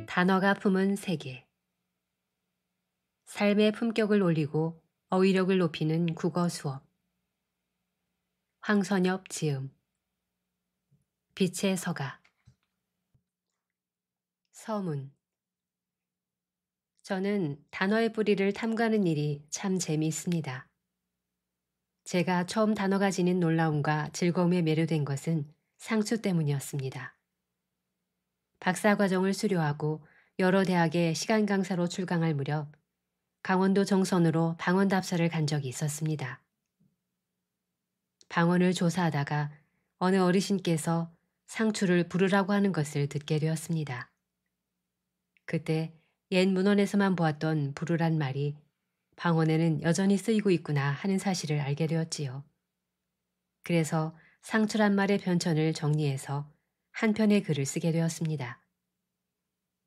단어가 품은 세계. 삶의 품격을 올리고 어휘력을 높이는 국어 수업. 황선엽 지음. 빛의 서가. 서문. 저는 단어의 뿌리를 탐구하는 일이 참 재미있습니다. 제가 처음 단어가 지닌 놀라움과 즐거움에 매료된 것은 상추 때문이었습니다. 박사과정을 수료하고 여러 대학에 시간 강사로 출강할 무렵 강원도 정선으로 방언 답사를 간 적이 있었습니다. 방언을 조사하다가 어느 어르신께서 상추를 부르라고 하는 것을 듣게 되었습니다. 그때 옛 문헌에서만 보았던 부르란 말이 방언에는 여전히 쓰이고 있구나 하는 사실을 알게 되었지요. 그래서 상추란 말의 변천을 정리해서 한 편의 글을 쓰게 되었습니다.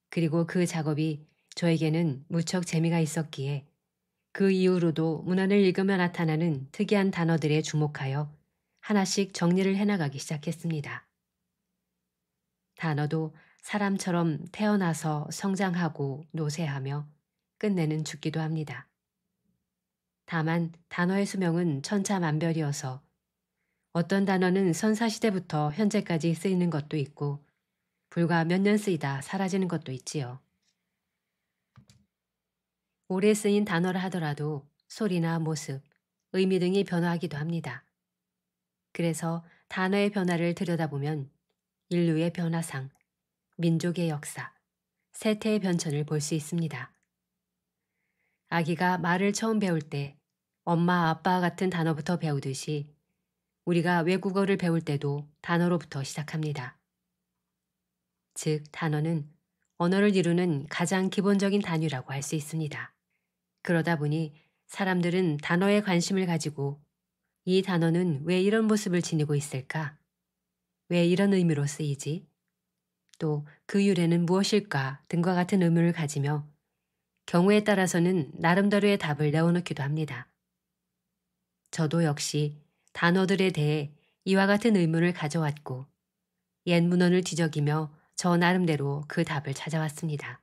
그리고 그 작업이 저에게는 무척 재미가 있었기에 그 이후로도 문헌을 읽으며 나타나는 특이한 단어들에 주목하여 하나씩 정리를 해나가기 시작했습니다. 단어도 사람처럼 태어나서 성장하고 노쇠하며 끝내는 죽기도 합니다. 다만 단어의 수명은 천차만별이어서 어떤 단어는 선사시대부터 현재까지 쓰이는 것도 있고 불과 몇 년 쓰이다 사라지는 것도 있지요. 오래 쓰인 단어라 하더라도 소리나 모습, 의미 등이 변화하기도 합니다. 그래서 단어의 변화를 들여다보면 인류의 변화상, 민족의 역사, 세태의 변천을 볼 수 있습니다. 아기가 말을 처음 배울 때 엄마, 아빠 같은 단어부터 배우듯이 우리가 외국어를 배울 때도 단어로부터 시작합니다. 즉, 단어는 언어를 이루는 가장 기본적인 단위라고 할 수 있습니다. 그러다 보니 사람들은 단어에 관심을 가지고 이 단어는 왜 이런 모습을 지니고 있을까? 왜 이런 의미로 쓰이지? 또 그 유래는 무엇일까? 등과 같은 의문을 가지며 경우에 따라서는 나름대로의 답을 내어놓기도 합니다. 저도 역시 단어들에 대해 이와 같은 의문을 가져왔고 옛 문헌을 뒤적이며 저 나름대로 그 답을 찾아왔습니다.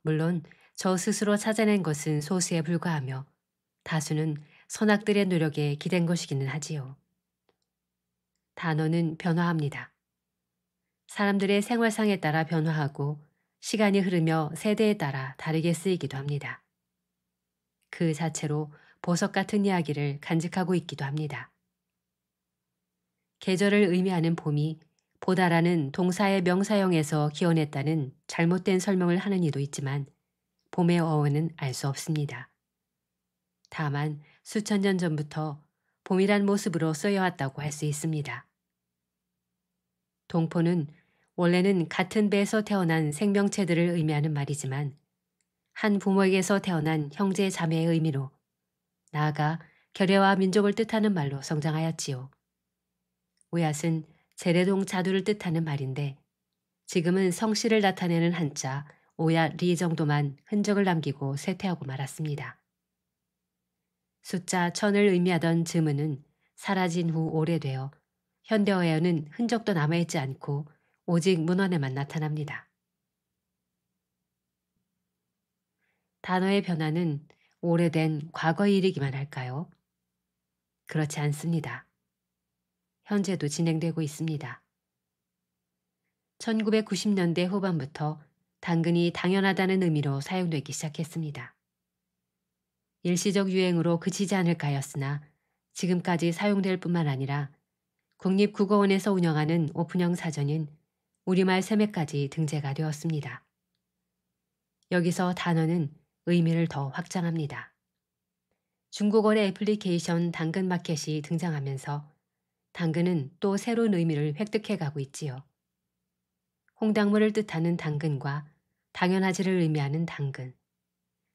물론 저 스스로 찾아낸 것은 소수에 불과하며 다수는 선악들의 노력에 기댄 것이기는 하지요. 단어는 변화합니다. 사람들의 생활상에 따라 변화하고 시간이 흐르며 세대에 따라 다르게 쓰이기도 합니다. 그 자체로 보석 같은 이야기를 간직하고 있기도 합니다. 계절을 의미하는 봄이 보다라는 동사의 명사형에서 기원했다는 잘못된 설명을 하는 이도 있지만 봄의 어원은 알 수 없습니다. 다만 수천 년 전부터 봄이란 모습으로 쓰여왔다고 할 수 있습니다. 동포는 원래는 같은 배에서 태어난 생명체들을 의미하는 말이지만 한 부모에게서 태어난 형제 자매의 의미로 나아가 결여와 민족을 뜻하는 말로 성장하였지요. 오얏은 제래동 자두를 뜻하는 말인데 지금은 성씨를 나타내는 한자 오얏리 정도만 흔적을 남기고 쇠퇴하고 말았습니다. 숫자 1000을 의미하던 즈문은 사라진 후 오래되어 현대어에는 흔적도 남아있지 않고 오직 문헌에만 나타납니다. 단어의 변화는 오래된 과거에 이르기만 할까요? 그렇지 않습니다. 현재도 진행되고 있습니다. 1990년대 후반부터 당근이 당연하다는 의미로 사용되기 시작했습니다. 일시적 유행으로 그치지 않을까 하였으나 지금까지 사용될 뿐만 아니라 국립국어원에서 운영하는 오픈형 사전인 우리말 세매까지 등재가 되었습니다. 여기서 단어는 의미를 더 확장합니다. 중국어의 애플리케이션 당근마켓이 등장하면서 당근은 또 새로운 의미를 획득해가고 있지요. 홍당무를 뜻하는 당근과 당연하지를 의미하는 당근,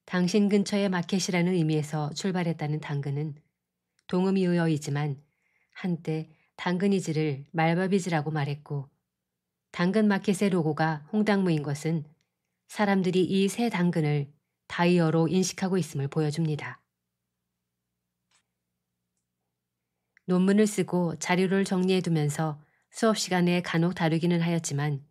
당신 근처의 마켓이라는 의미에서 출발했다는 당근은 동음이의어이지만 한때 당근이지를 말바비지라고 말했고 당근마켓의 로고가 홍당무인 것은 사람들이 이 새 당근을 다이어로 인식하고 있음을 보여줍니다. 논문을 쓰고 자료를 정리해두면서 수업 시간에 간혹 다루기는 하였지만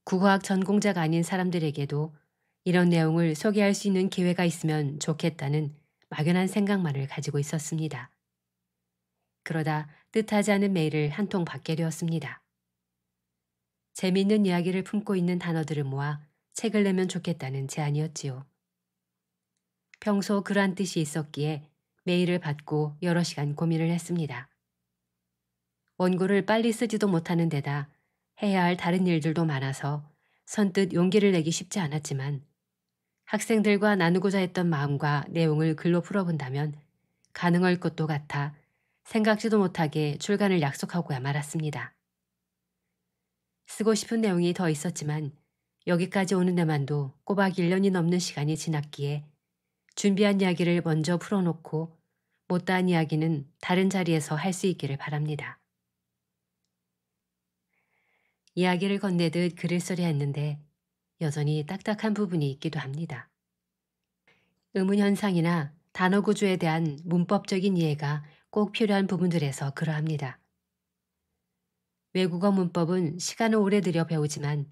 국어학 전공자가 아닌 사람들에게도 이런 내용을 소개할 수 있는 기회가 있으면 좋겠다는 막연한 생각만을 가지고 있었습니다. 그러다 뜻하지 않은 메일을 한 통 받게 되었습니다. 재미있는 이야기를 품고 있는 단어들을 모아 책을 내면 좋겠다는 제안이었지요. 평소 그러한 뜻이 있었기에 메일을 받고 여러 시간 고민을 했습니다. 원고를 빨리 쓰지도 못하는 데다 해야 할 다른 일들도 많아서 선뜻 용기를 내기 쉽지 않았지만 학생들과 나누고자 했던 마음과 내용을 글로 풀어본다면 가능할 것도 같아 생각지도 못하게 출간을 약속하고야 말았습니다. 쓰고 싶은 내용이 더 있었지만 여기까지 오는 데만도 꼬박 1년이 넘는 시간이 지났기에 준비한 이야기를 먼저 풀어놓고 못다한 이야기는 다른 자리에서 할 수 있기를 바랍니다. 이야기를 건네듯 글을 쓰려 했는데 여전히 딱딱한 부분이 있기도 합니다. 의문현상이나 단어 구조에 대한 문법적인 이해가 꼭 필요한 부분들에서 그러합니다. 외국어 문법은 시간을 오래 들여 배우지만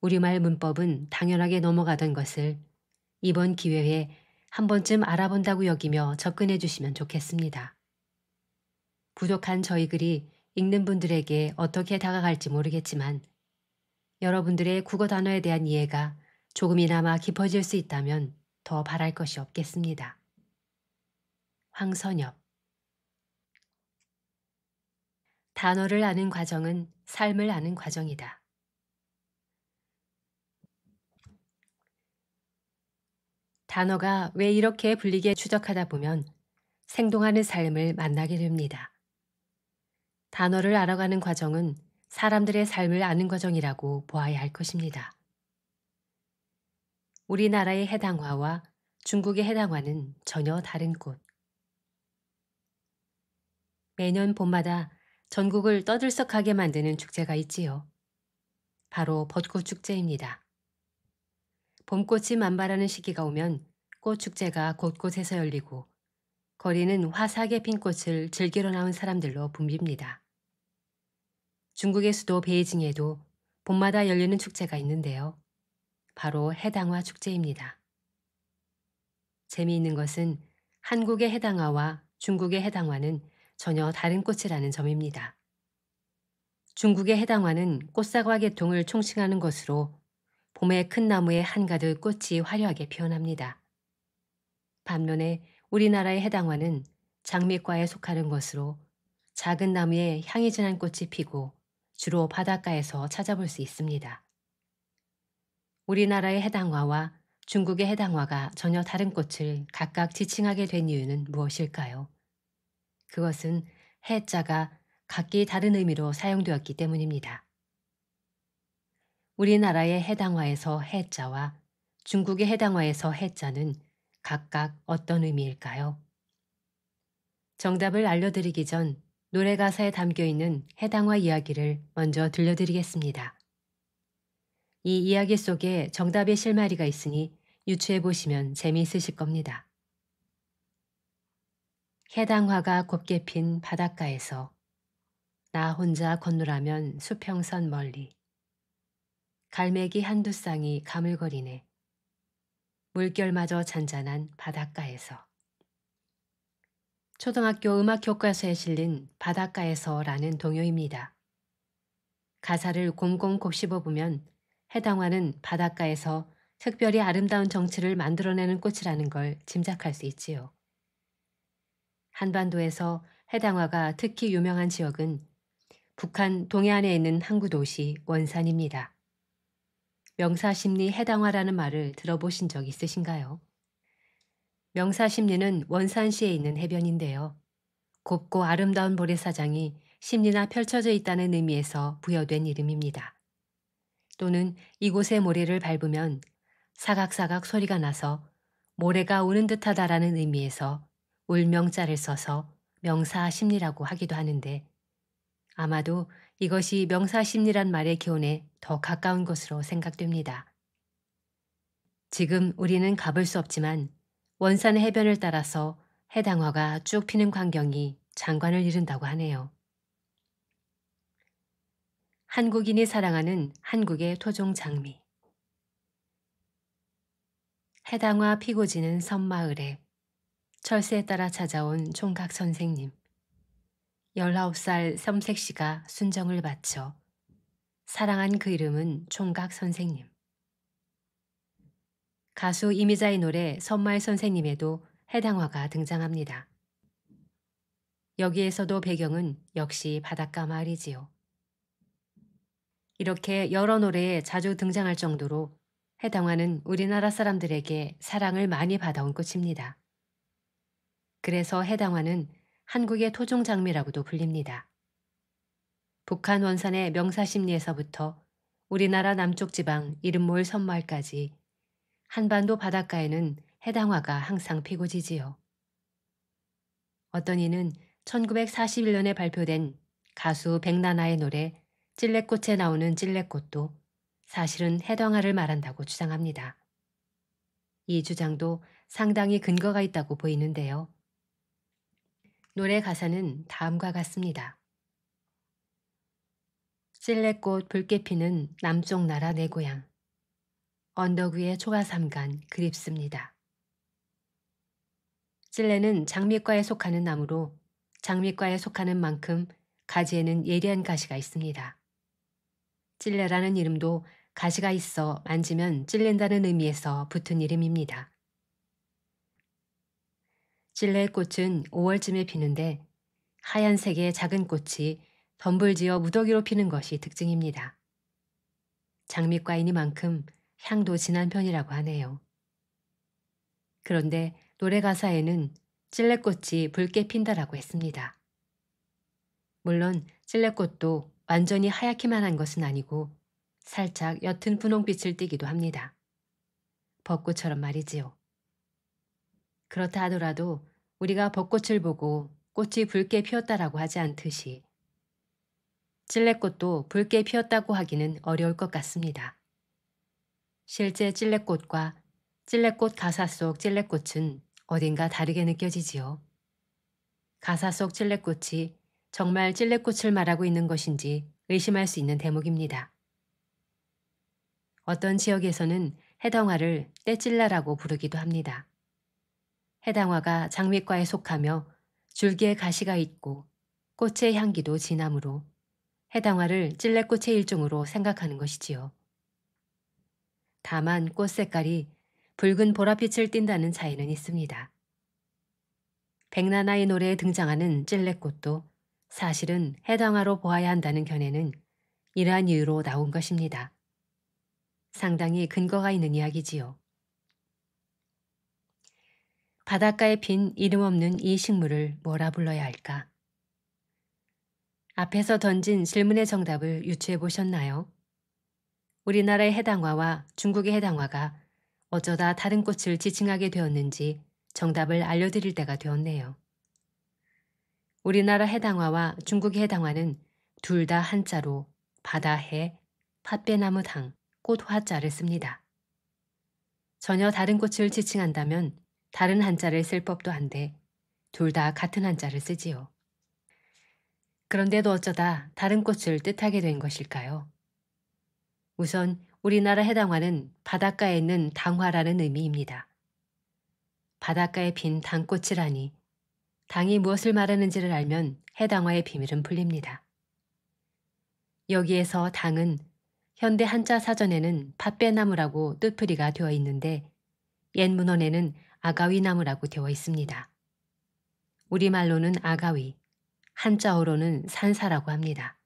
우리말 문법은 당연하게 넘어가던 것을 이번 기회에 한 번쯤 알아본다고 여기며 접근해 주시면 좋겠습니다. 부족한 저희 글이 읽는 분들에게 어떻게 다가갈지 모르겠지만 여러분들의 국어 단어에 대한 이해가 조금이나마 깊어질 수 있다면 더 바랄 것이 없겠습니다. 황선엽. 단어를 아는 과정은 삶을 아는 과정이다. 단어가 왜 이렇게 불리게 추적하다 보면 생동하는 삶을 만나게 됩니다. 단어를 알아가는 과정은 사람들의 삶을 아는 과정이라고 보아야 할 것입니다. 우리나라의 해당화와 중국의 해당화는 전혀 다른 꽃. 매년 봄마다 전국을 떠들썩하게 만드는 축제가 있지요. 바로 벚꽃축제입니다. 봄꽃이 만발하는 시기가 오면 꽃축제가 곳곳에서 열리고 거리는 화사하게 핀 꽃을 즐기러 나온 사람들로 붐빕니다. 중국의 수도 베이징에도 봄마다 열리는 축제가 있는데요. 바로 해당화 축제입니다. 재미있는 것은 한국의 해당화와 중국의 해당화는 전혀 다른 꽃이라는 점입니다. 중국의 해당화는 꽃사과 계통을 총칭하는 것으로 봄에 큰 나무에 한가득 꽃이 화려하게 피어납니다. 반면에 우리나라의 해당화는 장미과에 속하는 것으로 작은 나무에 향이 진한 꽃이 피고 주로 바닷가에서 찾아볼 수 있습니다. 우리나라의 해당화와 중국의 해당화가 전혀 다른 꽃을 각각 지칭하게 된 이유는 무엇일까요? 그것은 해자가 각기 다른 의미로 사용되었기 때문입니다. 우리나라의 해당화에서 해자와 중국의 해당화에서 해자는 각각 어떤 의미일까요? 정답을 알려드리기 전 노래 가사에 담겨있는 해당화 이야기를 먼저 들려드리겠습니다. 이 이야기 속에 정답의 실마리가 있으니 유추해보시면 재미있으실 겁니다. 해당화가 곱게 핀 바닷가에서 나 혼자 건너라면 수평선 멀리 갈매기 한두 쌍이 가물거리네 물결마저 잔잔한 바닷가에서. 초등학교 음악 교과서에 실린 바닷가에서라는 동요입니다. 가사를 곰곰 곱씹어보면 해당화는 바닷가에서 특별히 아름다운 정취를 만들어내는 꽃이라는 걸 짐작할 수 있지요. 한반도에서 해당화가 특히 유명한 지역은 북한 동해안에 있는 항구 도시 원산입니다. 명사심리 해당화라는 말을 들어보신 적 있으신가요? 명사심리는 원산시에 있는 해변인데요. 곱고 아름다운 모래사장이 심리나 펼쳐져 있다는 의미에서 부여된 이름입니다. 또는 이곳의 모래를 밟으면 사각사각 소리가 나서 모래가 우는 듯하다라는 의미에서 울명자를 써서 명사심리라고 하기도 하는데 아마도 이것이 명사심리란 말의 기원에 더 가까운 것으로 생각됩니다. 지금 우리는 가볼 수 없지만 원산의 해변을 따라서 해당화가 쭉 피는 광경이 장관을 이룬다고 하네요. 한국인이 사랑하는 한국의 토종 장미. 해당화 피고 지는 섬마을에 철새에 따라 찾아온 총각 선생님. 19살 섬색시가 순정을 바쳐 사랑한 그 이름은 총각 선생님. 가수 이미자의 노래 섬마을 선생님에도 해당화가 등장합니다. 여기에서도 배경은 역시 바닷가 마을이지요. 이렇게 여러 노래에 자주 등장할 정도로 해당화는 우리나라 사람들에게 사랑을 많이 받아온 꽃입니다. 그래서 해당화는 한국의 토종 장미라고도 불립니다. 북한 원산의 명사심리에서부터 우리나라 남쪽 지방 이름 모을 섬마을까지 한반도 바닷가에는 해당화가 항상 피고 지지요. 어떤 이는 1941년에 발표된 가수 백나나의 노래 찔레꽃에 나오는 찔레꽃도 사실은 해당화를 말한다고 주장합니다. 이 주장도 상당히 근거가 있다고 보이는데요. 노래 가사는 다음과 같습니다. 찔레꽃 붉게 피는 남쪽 나라 내 고향. 언덕 위에 초가삼간 그립습니다. 찔레는 장미과에 속하는 나무로 장미과에 속하는 만큼 가지에는 예리한 가시가 있습니다. 찔레라는 이름도 가시가 있어 만지면 찔린다는 의미에서 붙은 이름입니다. 찔레의 꽃은 5월쯤에 피는데 하얀색의 작은 꽃이 덤불지어 무더기로 피는 것이 특징입니다. 장미과이니만큼 향도 진한 편이라고 하네요. 그런데 노래 가사에는 찔레꽃이 붉게 핀다라고 했습니다. 물론 찔레꽃도 완전히 하얗기만 한 것은 아니고 살짝 옅은 분홍빛을 띠기도 합니다. 벚꽃처럼 말이지요. 그렇다 하더라도 우리가 벚꽃을 보고 꽃이 붉게 피었다라고 하지 않듯이 찔레꽃도 붉게 피었다고 하기는 어려울 것 같습니다. 실제 찔레꽃과 찔레꽃 가사 속 찔레꽃은 어딘가 다르게 느껴지지요. 가사 속 찔레꽃이 정말 찔레꽃을 말하고 있는 것인지 의심할 수 있는 대목입니다. 어떤 지역에서는 해당화를 떼찔라라고 부르기도 합니다. 해당화가 장미과에 속하며 줄기에 가시가 있고 꽃의 향기도 진하므로 해당화를 찔레꽃의 일종으로 생각하는 것이지요. 다만 꽃 색깔이 붉은 보랏빛을 띈다는 차이는 있습니다. 백나나의 노래에 등장하는 찔레꽃도 사실은 해당화로 보아야 한다는 견해는 이러한 이유로 나온 것입니다. 상당히 근거가 있는 이야기지요. 바닷가에 핀 이름 없는 이 식물을 뭐라 불러야 할까? 앞에서 던진 질문의 정답을 유추해 보셨나요? 우리나라의 해당화와 중국의 해당화가 어쩌다 다른 꽃을 지칭하게 되었는지 정답을 알려드릴 때가 되었네요. 우리나라 해당화와 중국의 해당화는 둘 다 한자로 바다해, 팥배나무 당, 꽃화자를 씁니다. 전혀 다른 꽃을 지칭한다면 다른 한자를 쓸 법도 한데 둘 다 같은 한자를 쓰지요. 그런데도 어쩌다 다른 꽃을 뜻하게 된 것일까요? 우선 우리나라 해당화는 바닷가에 있는 당화라는 의미입니다. 바닷가에 핀 당꽃이라니 당이 무엇을 말하는지를 알면 해당화의 비밀은 풀립니다. 여기에서 당은 현대 한자 사전에는 팥배나무라고 뜻풀이가 되어 있는데 옛 문헌에는 아가위나무라고 되어 있습니다. 우리말로는 아가위, 한자어로는 산사라고 합니다.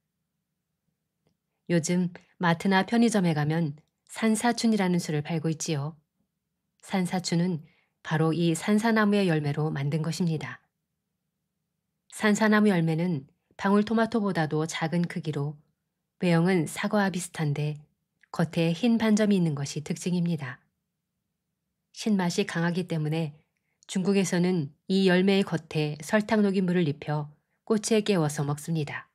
요즘 마트나 편의점에 가면 산사춘이라는 술을 팔고 있지요. 산사춘은 바로 이 산사나무의 열매로 만든 것입니다. 산사나무 열매는 방울토마토보다도 작은 크기로 외형은 사과와 비슷한데 겉에 흰 반점이 있는 것이 특징입니다. 신맛이 강하기 때문에 중국에서는 이 열매의 겉에 설탕 녹인 물을 입혀 꼬치에 깨워서 먹습니다.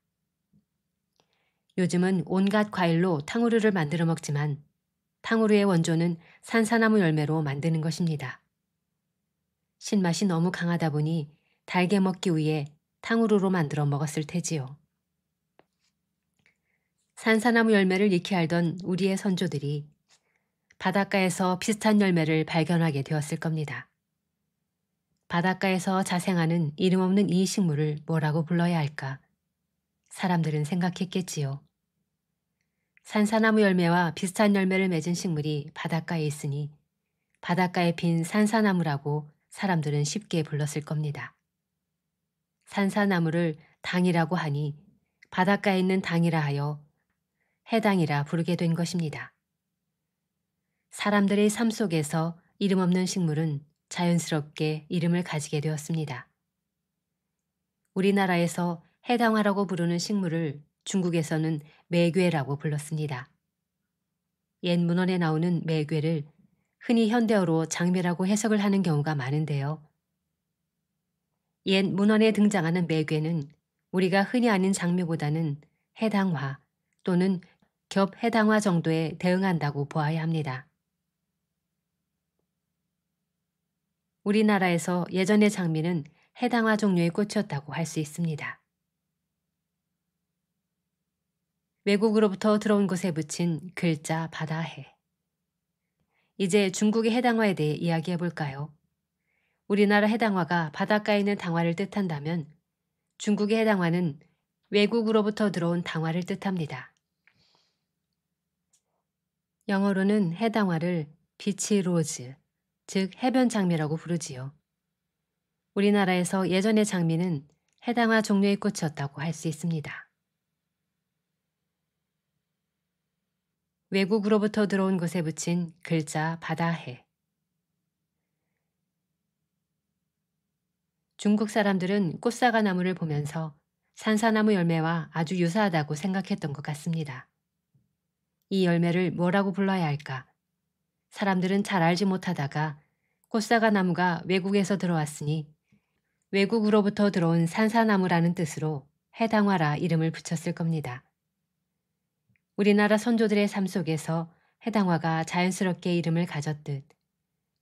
요즘은 온갖 과일로 탕후루를 만들어 먹지만 탕후루의 원조는 산사나무 열매로 만드는 것입니다. 신맛이 너무 강하다 보니 달게 먹기 위해 탕후루로 만들어 먹었을 테지요. 산사나무 열매를 익히 알던 우리의 선조들이 바닷가에서 비슷한 열매를 발견하게 되었을 겁니다. 바닷가에서 자생하는 이름 없는 이 식물을 뭐라고 불러야 할까? 사람들은 생각했겠지요. 산사나무 열매와 비슷한 열매를 맺은 식물이 바닷가에 있으니 바닷가에 핀 산사나무라고 사람들은 쉽게 불렀을 겁니다. 산사나무를 당이라고 하니 바닷가에 있는 당이라 하여 해당이라 부르게 된 것입니다. 사람들의 삶 속에서 이름 없는 식물은 자연스럽게 이름을 가지게 되었습니다. 우리나라에서 해당화라고 부르는 식물을 중국에서는 매괴라고 불렀습니다. 옛 문헌에 나오는 매괴를 흔히 현대어로 장매라고 해석을 하는 경우가 많은데요. 옛 문헌에 등장하는 매괴는 우리가 흔히 아는 장매보다는 해당화 또는 겹해당화 정도에 대응한다고 보아야 합니다. 우리나라에서 예전의 장미는 해당화 종류의 꽃이었다고 할 수 있습니다. 외국으로부터 들어온 것에 붙인 글자 바다해. 이제 중국의 해당화에 대해 이야기해 볼까요? 우리나라 해당화가 바닷가에 있는 당화를 뜻한다면 중국의 해당화는 외국으로부터 들어온 당화를 뜻합니다. 영어로는 해당화를 비치 로즈, 즉 해변 장미라고 부르지요. 우리나라에서 예전의 장미는 해당화 종류의 꽃이었다고 할 수 있습니다. 외국으로부터 들어온 것에 붙인 글자 바다해. 중국 사람들은 꽃사과나무를 보면서 산사나무 열매와 아주 유사하다고 생각했던 것 같습니다. 이 열매를 뭐라고 불러야 할까? 사람들은 잘 알지 못하다가 꽃사과나무가 외국에서 들어왔으니 외국으로부터 들어온 산사나무라는 뜻으로 해당화라 이름을 붙였을 겁니다. 우리나라 선조들의 삶 속에서 해당화가 자연스럽게 이름을 가졌듯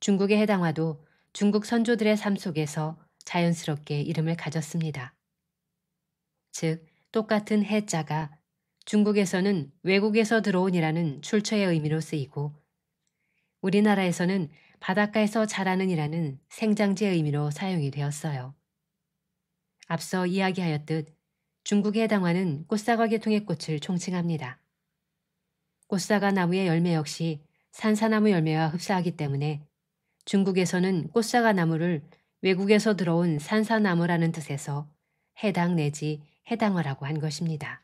중국의 해당화도 중국 선조들의 삶 속에서 자연스럽게 이름을 가졌습니다. 즉, 똑같은 해자가 중국에서는 외국에서 들어온이라는 출처의 의미로 쓰이고 우리나라에서는 바닷가에서 자라는 이라는 생장지의 의미로 사용이 되었어요. 앞서 이야기하였듯 중국의 해당화는 꽃사과 계통의 꽃을 총칭합니다. 꽃사과 나무의 열매 역시 산사나무 열매와 흡사하기 때문에 중국에서는 꽃사과 나무를 외국에서 들어온 산사나무라는 뜻에서 해당 내지 해당화라고 한 것입니다.